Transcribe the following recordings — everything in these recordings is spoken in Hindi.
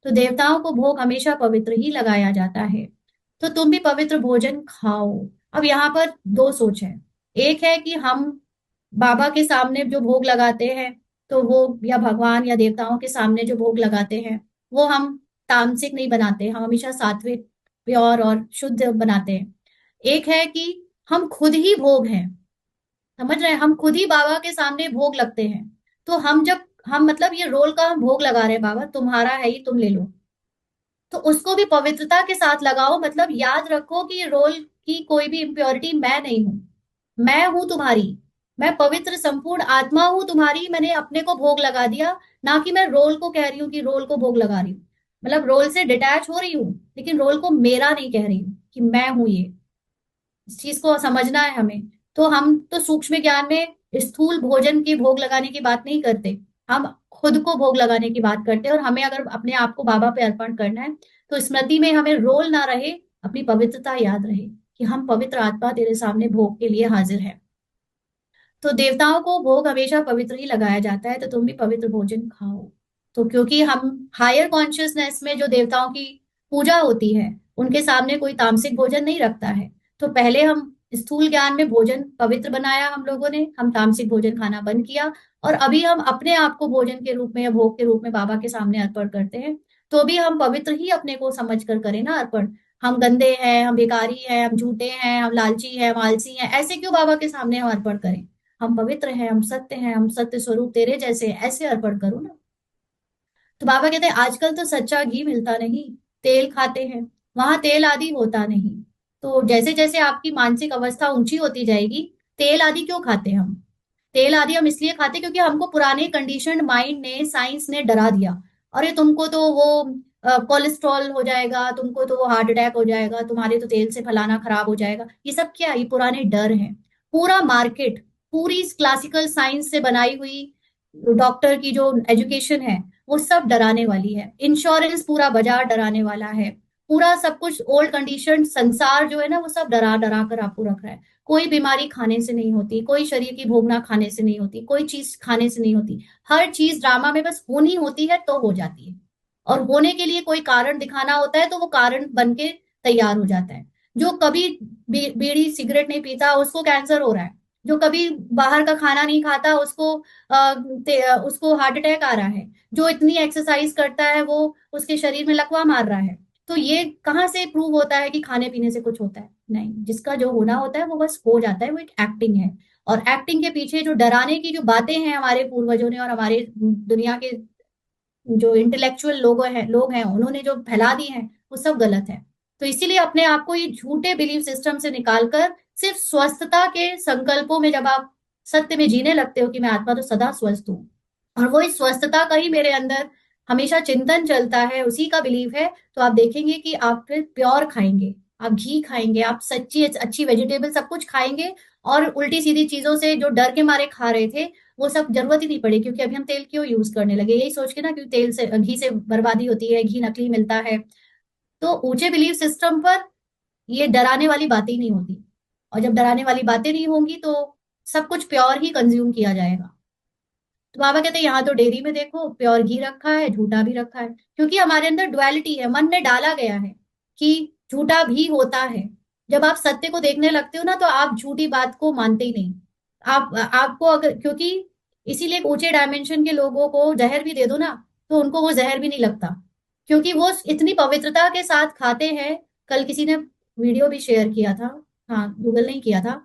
तो देवताओं को भोग हमेशा पवित्र ही लगाया जाता है। तो तुम भी पवित्र भोजन खाओ। अब यहाँ पर दो सोच है। एक है कि हम बाबा के सामने जो भोग लगाते हैं, तो वो, या भगवान या देवताओं के सामने जो भोग लगाते हैं, वो हम तामसिक नहीं बनाते, हम हमेशा सात्विक, प्योर और शुद्ध बनाते हैं। एक है कि हम खुद ही भोग हैं, समझ रहे हैं, हम खुद ही बाबा के सामने भोग लगते हैं। तो हम जब, हम मतलब ये रोल का हम भोग लगा रहे हैं, बाबा तुम्हारा है ही, तुम ले लो। तो उसको भी पवित्रता के साथ लगाओ, मतलब याद रखो कि रोल की कोई भी इम्प्योरिटी मैं नहीं हूं, मैं हूं तुम्हारी, मैं पवित्र संपूर्ण आत्मा हूं तुम्हारी, मैंने अपने को भोग लगा दिया। ना कि मैं रोल को कह रही हूँ कि रोल को भोग लगा रही हूँ, मतलब रोल से डिटैच हो रही हूँ, लेकिन रोल को मेरा नहीं कह रही हूँ कि मैं हूं ये। इस चीज को समझना है हमें। तो हम तो सूक्ष्म ज्ञान में स्थूल भोजन की भोग लगाने की बात नहीं करते, हम खुद को भोग लगाने की बात करते हैं। और हमें अगर अपने आप को बाबा पे अर्पण करना है, तो स्मृति में हमें रोल ना रहे, अपनी पवित्रता याद रहे कि हम पवित्र आत्मा तेरे सामने भोग के लिए हाजिर है। तो देवताओं को भोग हमेशा पवित्र ही लगाया जाता है, तो तुम भी पवित्र भोजन खाओ। तो क्योंकि हम हायर कॉन्शियसनेस में जो देवताओं की पूजा होती है, उनके सामने कोई तामसिक भोजन नहीं रखता है। तो पहले हम स्थूल ज्ञान में भोजन पवित्र बनाया हम लोगों ने, हम तामसिक भोजन खाना बंद किया, और अभी हम अपने आप को भोजन के रूप में या भोग के रूप में बाबा के सामने अर्पण करते हैं। तो भी हम पवित्र ही अपने को समझ कर करें ना अर्पण। हम गंदे हैं, हम भिखारी हैं, हम झूठे हैं, हम लालची हैं, हम आलसी हैं, ऐसे क्यों बाबा के सामने हम अर्पण करें? हम पवित्र हैं, हम सत्य हैं, हम सत्य स्वरूप तेरे जैसे हैं, ऐसे अर्पण करो ना। तो बाबा कहते हैं आजकल तो सच्चा घी मिलता नहीं, तेल खाते हैं, वहां तेल आदि होता नहीं। तो जैसे जैसे आपकी मानसिक अवस्था ऊंची होती जाएगी, तेल आदि क्यों खाते हैं हम? तेल आदि हम इसलिए खाते क्योंकि हमको पुराने कंडीशनड माइंड ने, साइंस ने डरा दिया। अरे तुमको तो वो कोलेस्ट्रॉल हो जाएगा, तुमको तो वो हार्ट अटैक हो जाएगा, तुम्हारे तो तेल से फलाना खराब हो जाएगा। ये सब क्या है? ये पुराने डर हैं। पूरा मार्केट, पूरी क्लासिकल साइंस से बनाई हुई डॉक्टर की जो एजुकेशन है, वो सब डराने वाली है। इंश्योरेंस, पूरा बाजार डराने वाला है। पूरा सब कुछ ओल्ड कंडीशन संसार जो है ना, वो सब डरा डरा कर आपको रख रहा है। कोई बीमारी खाने से नहीं होती, कोई शरीर की भोगना खाने से नहीं होती, कोई चीज खाने से नहीं होती। हर चीज ड्रामा में बस होनी होती है तो हो जाती है, और होने के लिए कोई कारण दिखाना होता है तो वो कारण बन के तैयार हो जाता है। जो कभी बीड़ी सिगरेट नहीं पीता उसको कैंसर हो रहा है, जो कभी बाहर का खाना नहीं खाता उसको उसको हार्ट अटैक आ रहा है, जो इतनी एक्सरसाइज करता है वो उसके शरीर में लकवा मार रहा है। तो ये कहाँ से प्रूव होता है कि खाने पीने से कुछ होता है? नहीं, जिसका जो होना होता है वो बस हो जाता है, वो एक एक्टिंग है। और एक्टिंग के पीछे जो डराने की जो बातें हैं हमारे पूर्वजों ने और हमारे दुनिया के जो इंटेलेक्चुअल लोग हैं उन्होंने जो फैला दी हैं, वो सब गलत है। तो इसीलिए अपने आप को ये झूठे बिलीफ सिस्टम से निकालकर सिर्फ स्वस्थता के संकल्पों में जब आप सत्य में जीने लगते हो कि मैं आत्मा तो सदा स्वस्थ हूँ, और वो इस स्वस्थता का ही मेरे अंदर हमेशा चिंतन चलता है, उसी का बिलीव है, तो आप देखेंगे कि आप फिर प्योर खाएंगे, आप घी खाएंगे, आप सच्ची अच्छी वेजिटेबल सब कुछ खाएंगे। और उल्टी सीधी चीजों से जो डर के मारे खा रहे थे, वो सब जरूरत ही नहीं पड़ी, क्योंकि अभी हम तेल क्यों यूज करने लगे, यही सोच के ना, क्योंकि तेल से, घी से बर्बादी होती है, घी नकली मिलता है। तो ऊंचे बिलीफ सिस्टम पर ये डराने वाली बातें ही नहीं होती। और जब डराने वाली बातें नहीं होंगी तो सब कुछ प्योर ही कंज्यूम किया जाएगा। तो बाबा कहते हैं यहाँ तो डेयरी में देखो प्योर घी रखा है, झूठा भी रखा है, क्योंकि हमारे अंदर डुअलिटी है, मन में डाला गया है कि झूठा भी होता है। जब आप सत्य को देखने लगते हो ना, तो आप झूठी बात को मानते ही नहीं। आप आपको अगर, क्योंकि इसीलिए ऊंचे डायमेंशन के लोगों को जहर भी दे दो ना, तो उनको वो जहर भी नहीं लगता, क्योंकि वो इतनी पवित्रता के साथ खाते हैं। कल किसी ने वीडियो भी शेयर किया था, हाँ गूगल नहीं किया था,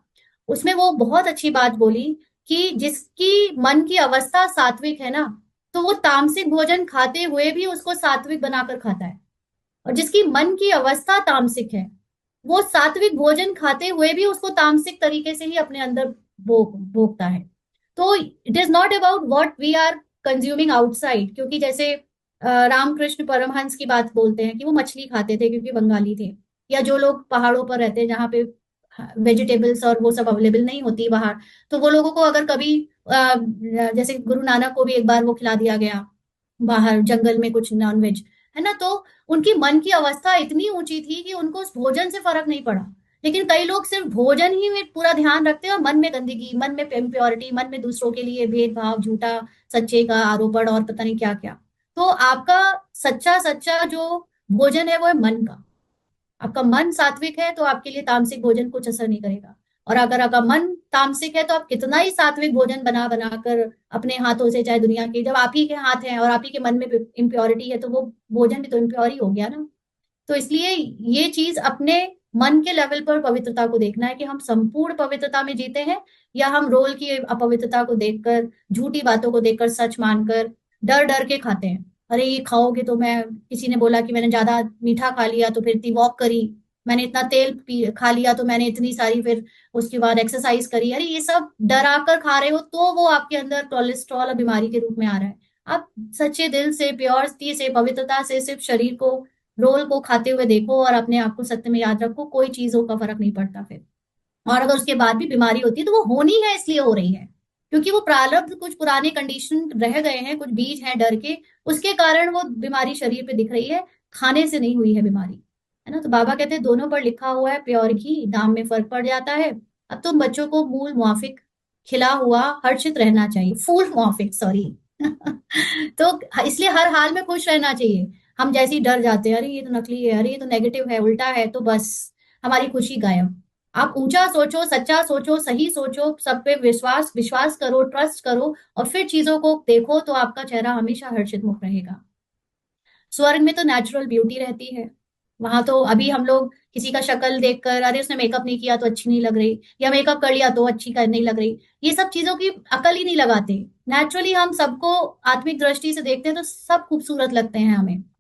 उसमें वो बहुत अच्छी बात बोली कि जिसकी मन की अवस्था सात्विक है ना, तो वो तामसिक भोजन खाते हुए भी उसको सात्विक बनाकर खाता है। और जिसकी मन की अवस्था तामसिक है, वो सात्विक भोजन खाते हुए भी उसको तामसिक तरीके से ही अपने अंदर भोगता है। तो it is not about what we are consuming outside, क्योंकि जैसे रामकृष्ण परमहंस की बात बोलते हैं कि वो मछली खाते थे क्योंकि बंगाली थे, या जो लोग पहाड़ों पर रहते हैं जहाँ पे वेजिटेबल्स और वो सब अवेलेबल नहीं होती बाहर, तो वो लोगों को अगर कभी जैसे गुरु नानक को भी एक बार वो खिला दिया गया बाहर जंगल में कुछ नॉनवेज, है ना, तो उनकी मन की अवस्था इतनी ऊंची थी कि उनको उस भोजन से फर्क नहीं पड़ा। लेकिन कई लोग सिर्फ भोजन ही में पूरा ध्यान रखते हैं, और मन में गंदगी, मन में इम्प्योरिटी, मन में दूसरों के लिए भेदभाव, झूठा सच्चे का आरोपण और पता नहीं क्या क्या। तो आपका सच्चा सच्चा जो भोजन है वो है मन का। आपका मन सात्विक है तो आपके लिए तामसिक भोजन कुछ असर नहीं करेगा। और अगर आपका मन तामसिक है तो आप कितना ही सात्विक भोजन बना बनाकर अपने हाथों से, चाहे दुनिया के, जब आप ही के हाथ हैं और आप ही के मन में इम्प्योरिटी है तो वो भोजन भी तो इम्प्योर ही हो गया ना। तो इसलिए ये चीज अपने मन के लेवल पर पवित्रता को देखना है कि हम संपूर्ण पवित्रता में जीते हैं, या हम रोल की अपवित्रता को देखकर, झूठी बातों को देखकर सच मानकर डर डर के खाते हैं। अरे ये खाओगे तो मैं, किसी ने बोला कि मैंने ज्यादा मीठा खा लिया तो फिर इतनी वॉक करी, मैंने इतना तेल पी खा लिया तो मैंने इतनी सारी फिर उसके बाद एक्सरसाइज करी। अरे ये सब डरा कर खा रहे हो तो वो आपके अंदर कोलेस्ट्रॉल और बीमारी के रूप में आ रहा है। आप सच्चे दिल से, प्योरिटी से, पवित्रता से सिर्फ शरीर को, रोल को खाते हुए देखो और अपने आप को सत्य में याद रखो, कोई चीजों का फर्क नहीं पड़ता फिर। और अगर उसके बाद भी बीमारी होती है तो वो होनी है इसलिए हो रही है, क्योंकि वो प्रारब्ध, कुछ पुराने कंडीशन रह गए हैं, कुछ बीज हैं डर के, उसके कारण वो बीमारी शरीर पे दिख रही है। खाने से नहीं हुई है बीमारी, है ना। तो बाबा कहते हैं दोनों पर लिखा हुआ है प्योर घी, दाम में फर्क पड़ जाता है। अब तुम बच्चों को मूल मुआफिक खिला हुआ हर्षित रहना चाहिए, फूल मुआफिक, सॉरी। तो इसलिए हर हाल में खुश रहना चाहिए। हम जैसे ही डर जाते हैं, अरे ये तो नकली है, अरे ये तो नेगेटिव है, उल्टा है, तो बस हमारी खुशी गायब। आप ऊंचा सोचो, सच्चा सोचो, सही सोचो, सब पे विश्वास विश्वास करो, ट्रस्ट करो, और फिर चीजों को देखो तो आपका चेहरा हमेशा हर्षित मुख रहेगा। स्वर्ग में तो नेचुरल ब्यूटी रहती है। वहां तो अभी हम लोग किसी का शक्ल देखकर, अरे उसने मेकअप नहीं किया तो अच्छी नहीं लग रही, या मेकअप कर लिया तो अच्छी कर नहीं लग रही, ये सब चीजों की अकल ही नहीं लगाते। नेचुरली हम सबको आत्मिक दृष्टि से देखते हैं तो सब खूबसूरत लगते हैं हमें।